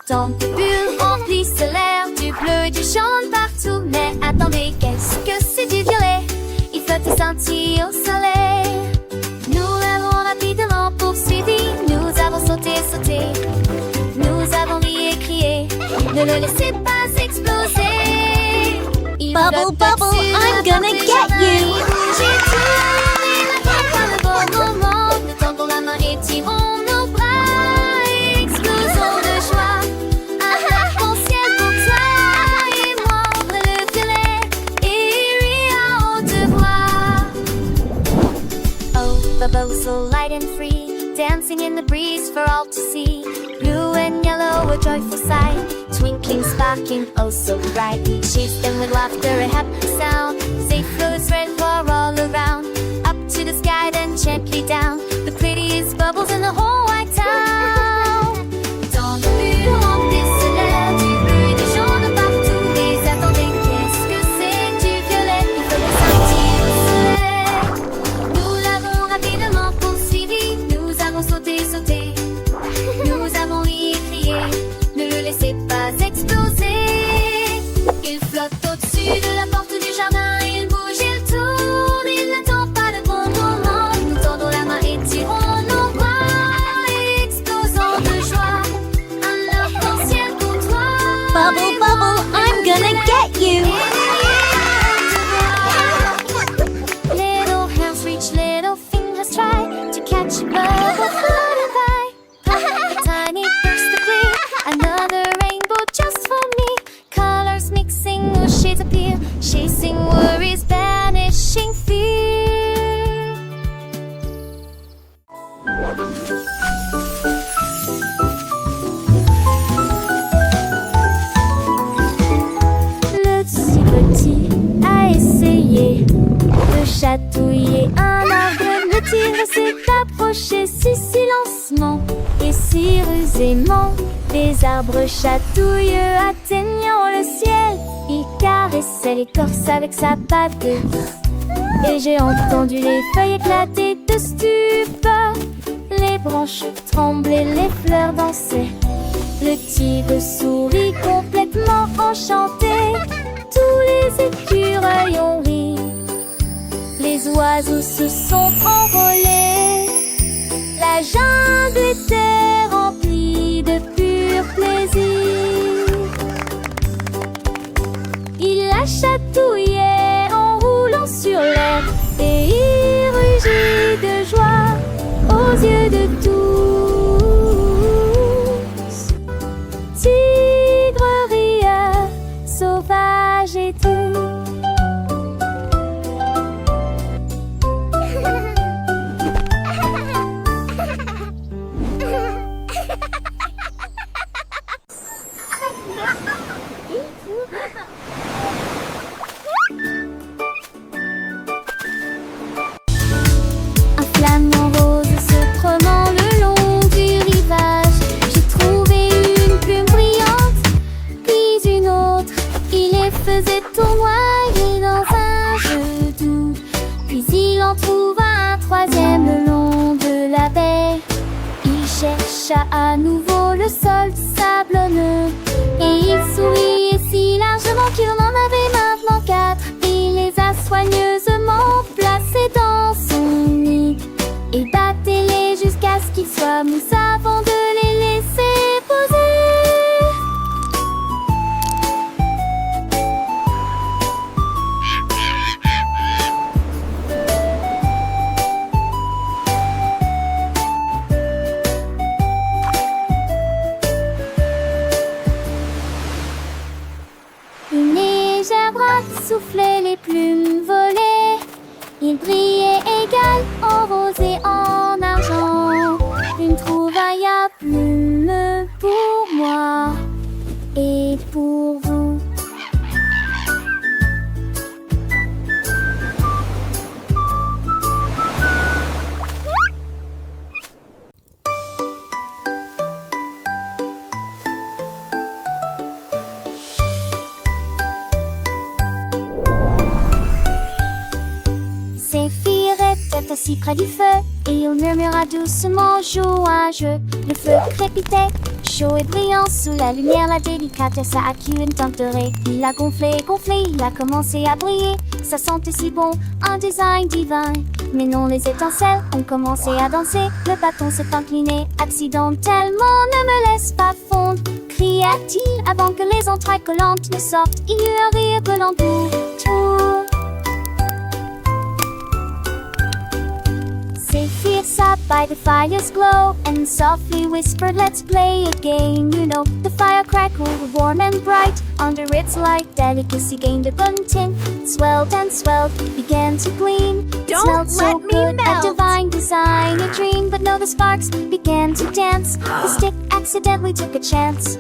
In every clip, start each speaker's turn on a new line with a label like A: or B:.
A: Tant de bulles remplissent l'air, du bleu et du jaune partout. Mais attendez, qu'est-ce que c'est du violet? Il flotte et scintille au soleil. Nous l'avons rapidement poursuivi, nous avons sauté, sauté. Nous avons ri et crié, ne le laissez pas exploser. Il
B: Bubble,
A: flotte
B: bubble,
A: au-dessus de
B: I'm
A: la
B: gonna
A: porte du
B: get
A: jardin.
B: you.
A: Il bouge et tourne, il n'attrape pas le bon moment. Nous tendons la main et tirons nos bras et explosons de joie. Un arc-en-ciel pour toi et moi, ouvre le violet et ris à haute voix. Oh, bubbles so light and free, dancing in the breeze for all to see. Blue and yellow, a joyful sight, twinkling, sparkling, oh so bright. Chase them with laughter, a happy sound. Safe flows red for all around. Up to the sky, then gently down. The prettiest bubbles in the whole white town. Dans le mur, remplissent l'air, du bleu et du jaune partout. Mais attendez, qu'est-ce que c'est du violet? Il faut le sentir au soleil. Nous l'avons rapidement poursuivi, nous avons sauté, sauté. Nous avons ri et crié, ne le laissez pas exploser. Il flotte au-dessus de la porte du jardin, il bouge, il tourne, il n'attend pas le bon moment. Nous tendons la main et tirons nos bras et explosons de joie. Un arc-en-ciel pour toi.
B: Bubble, bubble, I'm gonna get you.
A: Little hands reach, little fingers try to catch a bubble floating by. A tiny burst of glee, another rainbow just for me. Colors mixing, new shades appear, chasing worries, banishing fear. Le si petit a essayé de chatouiller un arbre. Le tigre s'est approché si silencieusement et si rusément. Les arbres chatouilleux atteignant le ciel, il caressait l'écorce avec sa patte. Et j'ai entendu les feuilles éclater de stupeur. Les branches tremblaient, les fleurs dansaient. Le tigre sourit complètement enchanté. Tous les écureuils ont ri. Les oiseaux se sont envolés. La jungle était remplie de pur plaisir. Il la chatouillait en roulant sur l'air et il rugit de joie aux yeux de tous. Tigre rieur, sauvage et tout. Un flamant rose se promenant le long du rivage. J'ai trouvé une plume brillante, puis une autre. Il les faisait tournoyer dans un jeu doux. Puis il en trouva un troisième le long de la baie. Il chercha à nouveau le sol sablonneux. Et il souriait si largement qu'il en avait maintenant 4. Il les a soigneusement placés dans son nid. Et battez-les jusqu'à ce qu'ils soient mous avant de les laisser poser. Une légère droite soufflait, les plumes volaient. Il brillait égal en rose et en argent. Une trouvaille à plumes pour moi et pour vous. Était assis près du feu et il murmura doucement, joue un jeu. Le feu crépitait, chaud et brillant sous la lumière, la délicatesse a acquis une teinte dorée. Il a gonflé, gonflé, il a commencé à briller. Ça sentait si bon, un design divin. Mais non, les étincelles ont commencé à danser. Le bâton s'est incliné accidentellement. Ne me laisse pas fondre, cria-t-il avant que les entrailles collantes ne sortent. Il y eut un rire brûlant tout. Zephyr sat by the fire's glow and softly whispered, let's play a game. You know, the fire crackled warm and bright. Under its light, delicacy gained a burnt tint. Swelled and swelled, began to gleam. It
B: Don't
A: smelled so
B: let me
A: good, a
B: melt.
A: divine design, a dream. But no, the sparks began to dance. The stick accidentally took a chance.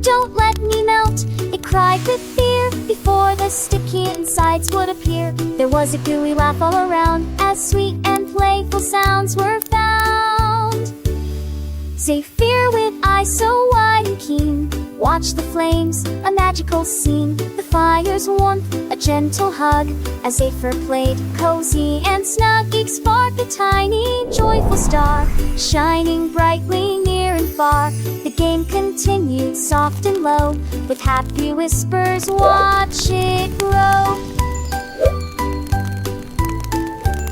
A: Don't let me melt, it cried with fear. Before the sticky insides would appear, there was a gooey laugh all around, as sweet and playful sounds were found. Zephyr with eyes so wide and keen watched the flames, a magical scene. The fire's warmth, a gentle hug, as Zephyr played cozy and snug. Each sparked a tiny, joyful star, shining brightly near and far. The game continued soft and low, with happy whispers, watch it grow.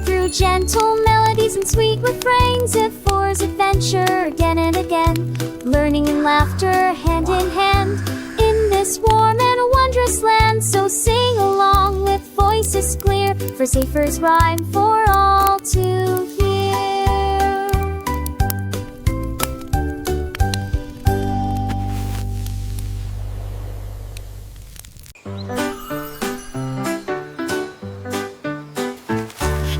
A: Through gentle melodies and sweet refrains, Zephyr's adventure again and again, learning and laughter hand in hand, in this warm and wondrous land. So sing along with voices clear, for Zephyr's rhyme for all to hear.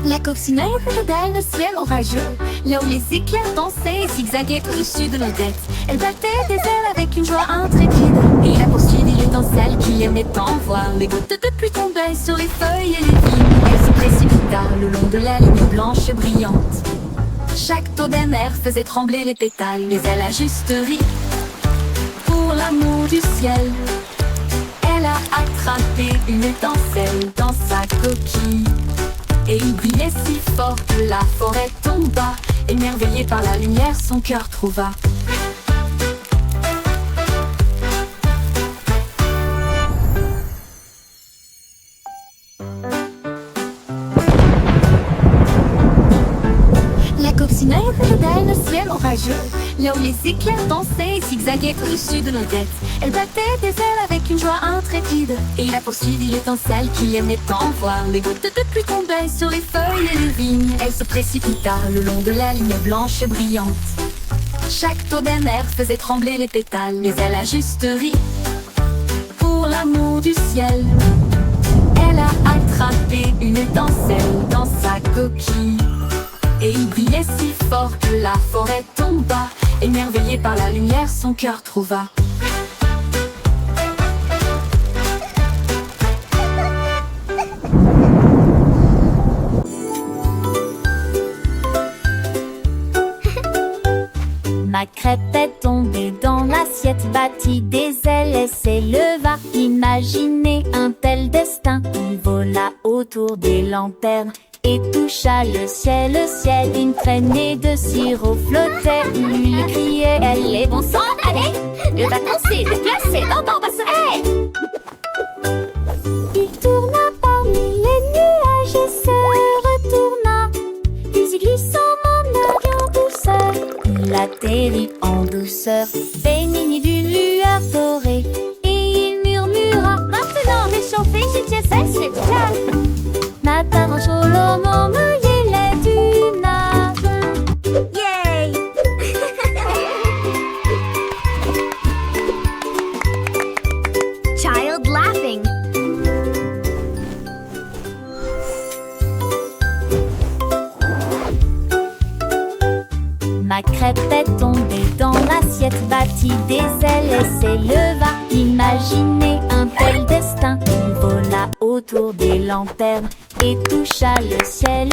C: La coccinelle regardait le ciel orageux, là où les éclairs dansaient et zigzaguaient au-dessus de nos têtes. Elle battait des ailes avec une joie intrépide, et la poursuivit l'étincelle qui aimait tant voir. Les gouttes de pluie tombaient sur les feuilles et les vignes. Elle se précipita le long de la ligne blanche et brillante. Chaque taux d'un air faisait trembler les pétales, mais elle a juste ri pour l'amour du ciel. Elle a attrapé une étincelle dans sa coquille, et il brillait si fort que la forêt tomba. Émerveillé par la lumière, son cœur trouva. La coccinelle regardait le ciel orageux, là où les éclairs dansaient et zigzaguaient au-dessus de nos têtes. Elle battait des ailes avec une joie intrépide, et la poursuivit l'étincelle qui aimait tant voir. Les gouttes de pluie tombaient sur les feuilles et les vignes. Elle se précipita le long de la ligne blanche et brillante. Chaque taux d'un air faisait trembler les pétales, mais elle a juste ri pour l'amour du ciel. Elle a attrapé une étincelle dans sa coquille, et il brillait si fort que la forêt tomba. Émerveillé par la lumière, son cœur trouva.
A: Ma crêpe est tombée dans l'assiette, battit des ailes et s'éleva. Imaginez un tel destin. Il vola autour des lanternes et toucha le ciel. Une traînée de sirop flottait. Il criait, elle est bon sang, allez, le bâton s'est déplacé dans ton bassin. Hey! Il tourna parmi les nuages et se retourna, puis il glissa en douceur. Il atterrit en douceur, baigné d'une lueur dorée, et il murmura, maintenant réchauffé, je c'est calme. Ma table chaud l'homme il est du nave. Yay!
B: Child laughing.
A: Ma crêpe est tombée dans l'assiette, battit des ailes et s'éleva. Imaginez un tel destin. Il vola autour des lanternes et toucha le ciel.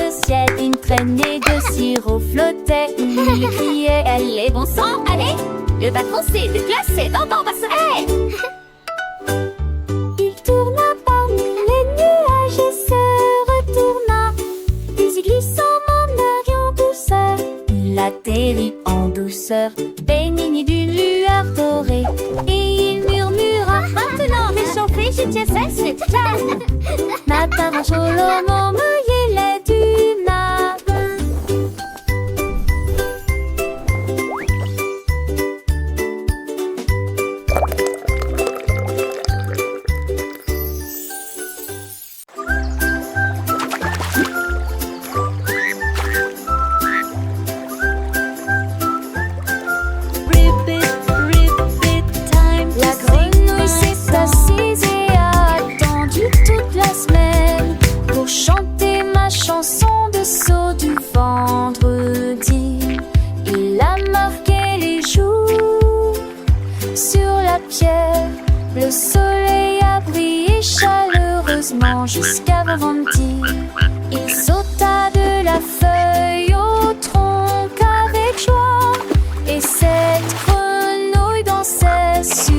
A: Une traînée de sirop flottait. Il criait, elle est bon sang, allez, le bâton s'est déplacé dans ton bassin. Hey! Il tourna parmi les nuages et se retourna, puis il glissa en douceur. Il atterrit en douceur, baigné d'une lueur dorée. Solo il est du mal. La grenouille s'est assise et a attendu toute la semaine pour chanter ma chanson de saut du vendredi. Il a marqué les jours sur la pierre. Le soleil a brillé chaleureusement jusqu'à vendredi. Il sauta de la feuille au tronc avec joie, et cette grenouille dansait sur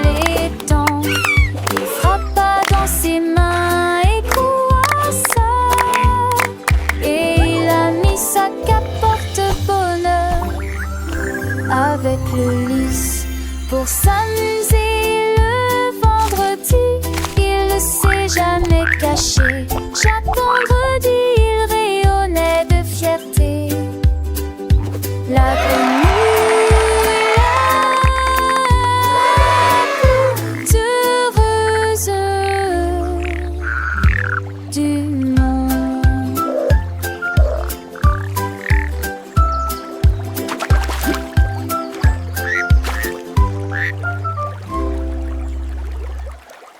A: l'étang. Il frappa dans ses mains et coursa, et il a mis sa cape porte-bonheur avec le lys pour s'amuser.